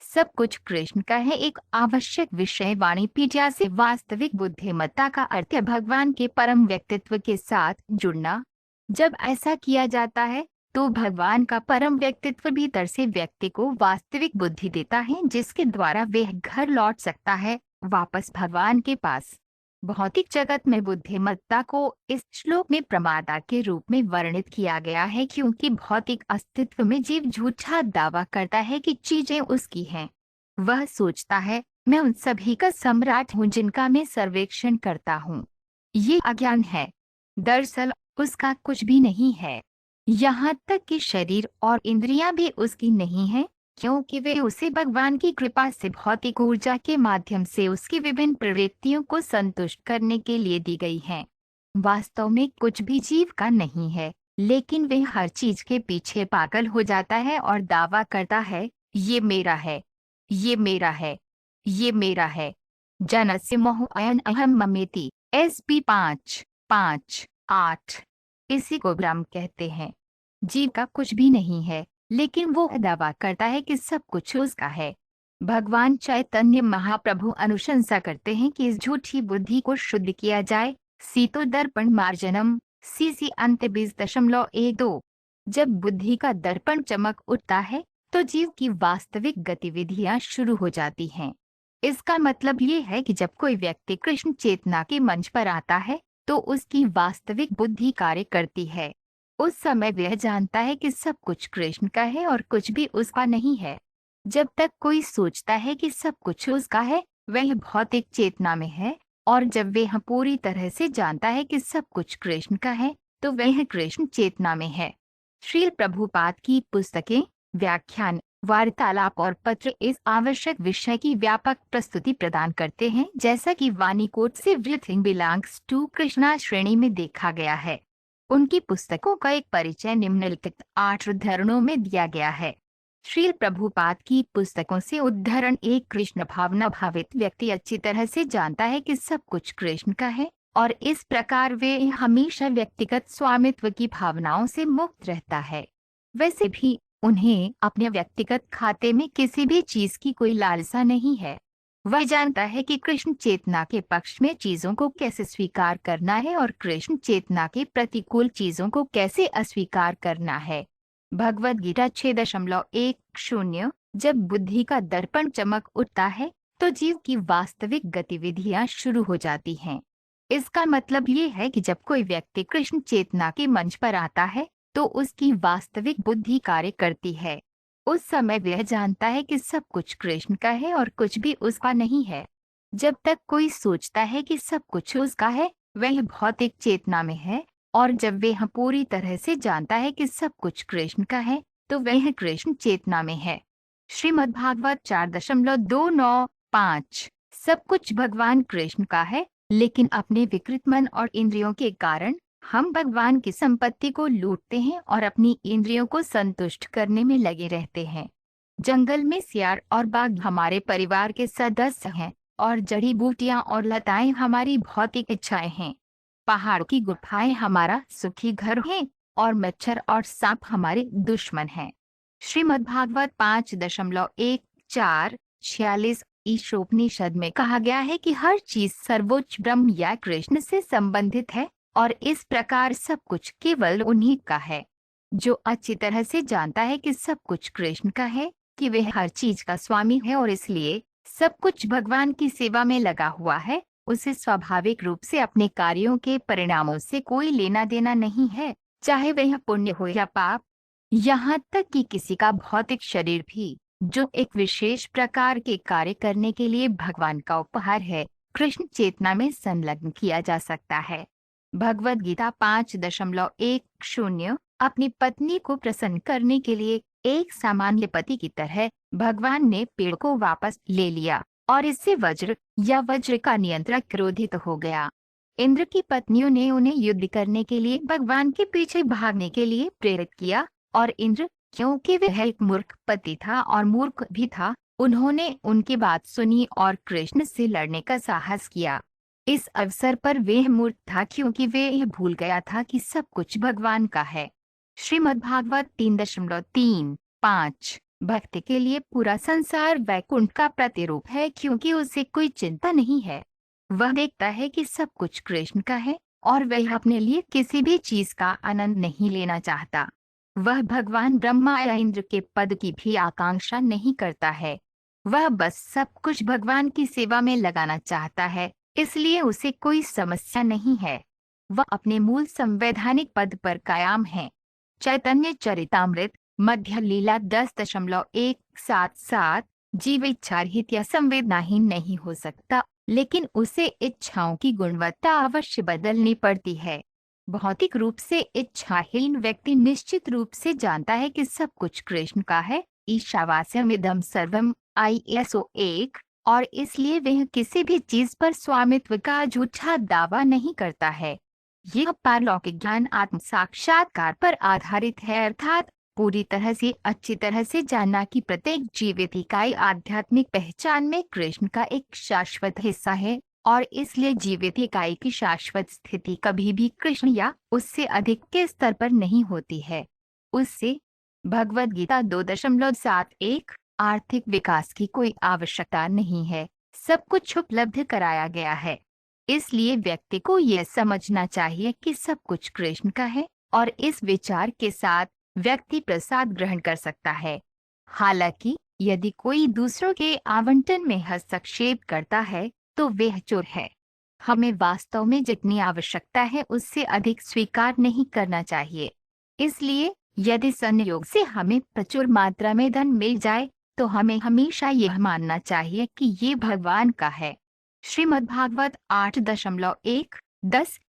सब कुछ कृष्ण का है एक आवश्यक विषय वाणिपीडिया से। वास्तविक बुद्धिमत्ता का अर्थ है भगवान के परम व्यक्तित्व के साथ जुड़ना। जब ऐसा किया जाता है तो भगवान का परम व्यक्तित्व भीतर से व्यक्ति को वास्तविक बुद्धि देता है, जिसके द्वारा वह घर लौट सकता है, वापस भगवान के पास। भौतिक जगत में बुद्धिमत्ता को इस श्लोक में प्रमादा के रूप में वर्णित किया गया है, क्योंकि भौतिक अस्तित्व में जीव झूठा दावा करता है कि चीजें उसकी हैं। वह सोचता है, मैं उन सभी का सम्राट हूँ जिनका मैं सर्वेक्षण करता हूँ। ये अज्ञान है। दरअसल उसका कुछ भी नहीं है। यहाँ तक कि शरीर और इंद्रियां भी उसकी नहीं है, क्योंकि वे उसे भगवान की कृपा से भौतिक ऊर्जा के माध्यम से उसकी विभिन्न प्रवृत्तियों को संतुष्ट करने के लिए दी गई हैं। वास्तव में कुछ भी जीव का नहीं है, लेकिन वह हर चीज के पीछे पागल हो जाता है और दावा करता है, ये मेरा है, ये मेरा है, ये मेरा है। जनस्य मोह अयन अहम ममेति। SP 5:5-8। इसी को ब्रह्म कहते हैं। जीव का कुछ भी नहीं है, लेकिन वो दावा करता है कि सब कुछ उसका है। भगवान चैतन्य महाप्रभु अनुशंसा करते हैं कि इस झूठी बुद्धि को शुद्ध किया जाए। सीतो दर्पण मार्जनम। CC अंत 20.12। जब बुद्धि का दर्पण चमक उठता है तो जीव की वास्तविक गतिविधियां शुरू हो जाती हैं। इसका मतलब ये है कि जब कोई व्यक्ति कृष्ण चेतना के मंच पर आता है तो उसकी वास्तविक बुद्धि कार्य करती है। उस समय वह जानता है कि सब कुछ कृष्ण का है और कुछ भी उसका नहीं है। जब तक कोई सोचता है कि सब कुछ उसका है, वह भौतिक चेतना में है, और जब वह पूरी तरह से जानता है कि सब कुछ कृष्ण का है, तो वह कृष्ण चेतना में है। श्रील प्रभुपाद की पुस्तकें, व्याख्यान, वार्तालाप और पत्र इस आवश्यक विषय की व्यापक प्रस्तुति प्रदान करते हैं, जैसा कि वाणी कोट से एवरीथिंग बिलोंग्स टू कृष्णा श्रेणी में देखा गया है। उनकी पुस्तकों का एक परिचय निम्नलिखित 8 उद्धरणों में दिया गया है। श्रील प्रभुपाद की पुस्तकों से उद्धरण। एक कृष्ण भावना भावित व्यक्ति अच्छी तरह से जानता है कि सब कुछ कृष्ण का है, और इस प्रकार वे हमेशा व्यक्तिगत स्वामित्व की भावनाओं से मुक्त रहता है। वैसे भी उन्हें अपने व्यक्तिगत खाते में किसी भी चीज की कोई लालसा नहीं है। वह जानता है कि कृष्ण चेतना के पक्ष में चीजों को कैसे स्वीकार करना है और कृष्ण चेतना के प्रतिकूल चीजों को कैसे अस्वीकार करना है। भगवद गीता 6.10। जब बुद्धि का दर्पण चमक उठता है तो जीव की वास्तविक गतिविधियां शुरू हो जाती हैं। इसका मतलब ये है कि जब कोई व्यक्ति कृष्ण चेतना के मंच पर आता है तो उसकी वास्तविक बुद्धि कार्य करती है। उस समय वह जानता है कि सब कुछ कृष्ण का है और कुछ भी उसका नहीं है। जब तक कोई सोचता है कि सब कुछ उसका है, वह भौतिक चेतना में है, और जब वह पूरी तरह से जानता है कि सब कुछ कृष्ण का है, तो वह कृष्ण चेतना में है। श्रीमद्भागवत 4.295। सब कुछ भगवान कृष्ण का है, लेकिन अपने विकृत मन और इंद्रियों के कारण हम भगवान की संपत्ति को लूटते हैं और अपनी इंद्रियों को संतुष्ट करने में लगे रहते हैं। जंगल में सियार और बाघ हमारे परिवार के सदस्य हैं, और जड़ी बूटियां और लताएं हमारी भौतिक इच्छाएं हैं। पहाड़ की गुफाएं हमारा सुखी घर हैं, और मच्छर और सांप हमारे दुश्मन हैं। श्रीमद्भागवत 5.1-4-46। ईशोपनिषद में कहा गया है कि हर चीज सर्वोच्च ब्रह्म या कृष्ण से संबंधित है, और इस प्रकार सब कुछ केवल उन्हीं का है। जो अच्छी तरह से जानता है कि सब कुछ कृष्ण का है, कि वह हर चीज का स्वामी है और इसलिए सब कुछ भगवान की सेवा में लगा हुआ है, उसे स्वाभाविक रूप से अपने कार्यों के परिणामों से कोई लेना देना नहीं है, चाहे वह पुण्य हो या पाप। यहाँ तक कि किसी का भौतिक शरीर भी, जो एक विशेष प्रकार के कार्य करने के लिए भगवान का उपहार है, कृष्ण चेतना में संलग्न किया जा सकता है। भगवद गीता 5.10। अपनी पत्नी को प्रसन्न करने के लिए एक सामान्य पति की तरह भगवान ने पेड़ को वापस ले लिया, और इससे वज्र या वज्र का नियंत्रक क्रोधित हो गया। इंद्र की पत्नियों ने उन्हें युद्ध करने के लिए भगवान के पीछे भागने के लिए प्रेरित किया, और इंद्र, क्योंकि वह एक मूर्ख पति था और मूर्ख भी था, उन्होंने उनकी बात सुनी और कृष्ण से लड़ने का साहस किया। इस अवसर पर वह मूर्ख था, क्योंकि वह यह भूल गया था कि सब कुछ भगवान का है। श्रीमद्भागवत 3.3-5। भक्ति के लिए पूरा संसार वैकुंठ का प्रतिरूप है, क्योंकि उसे कोई चिंता नहीं है। वह देखता है कि सब कुछ कृष्ण का है और वह अपने लिए किसी भी चीज का आनंद नहीं लेना चाहता। वह भगवान ब्रह्मा या इंद्र के पद की भी आकांक्षा नहीं करता है। वह बस सब कुछ भगवान की सेवा में लगाना चाहता है, इसलिए उसे कोई समस्या नहीं है। वह अपने मूल संवैधानिक पद पर कायम है। चैतन्य चरितामृत मध्य लीला 10.177। जीव इच्छारहित या संवेदनाहीन नहीं हो सकता, लेकिन उसे इच्छाओं की गुणवत्ता अवश्य बदलनी पड़ती है। भौतिक रूप से इच्छाहीन व्यक्ति निश्चित रूप से जानता है कि सब कुछ कृष्ण का है। ईशावास्यमिदं सर्वम ISO 1। और इसलिए वह किसी भी चीज पर स्वामित्व का झूठा दावा नहीं करता है। यह पारलौकिक ज्ञान आत्म साक्षात्कार पर आधारित है, अर्थात पूरी तरह से अच्छी तरह से जानना कि प्रत्येक जीवित इकाई आध्यात्मिक पहचान में कृष्ण का एक शाश्वत हिस्सा है, और इसलिए जीवित इकाई की शाश्वत स्थिति कभी भी कृष्ण या उससे अधिक के स्तर पर नहीं होती है। उससे भगवद गीता 2.71। आर्थिक विकास की कोई आवश्यकता नहीं है, सब कुछ उपलब्ध कराया गया है। इसलिए व्यक्ति को यह समझना चाहिए कि सब कुछ कृष्ण का है, और इस विचार के साथ व्यक्ति प्रसाद ग्रहण कर सकता है। हालांकि यदि कोई दूसरों के आवंटन में हस्तक्षेप करता है तो वह चोर है। हमें वास्तव में जितनी आवश्यकता है उससे अधिक स्वीकार नहीं करना चाहिए। इसलिए यदि संयोग से हमें प्रचुर मात्रा में धन मिल जाए तो हमें हमेशा यह मानना चाहिए कि ये भगवान का है। श्रीमद्भागवत 8.1-10।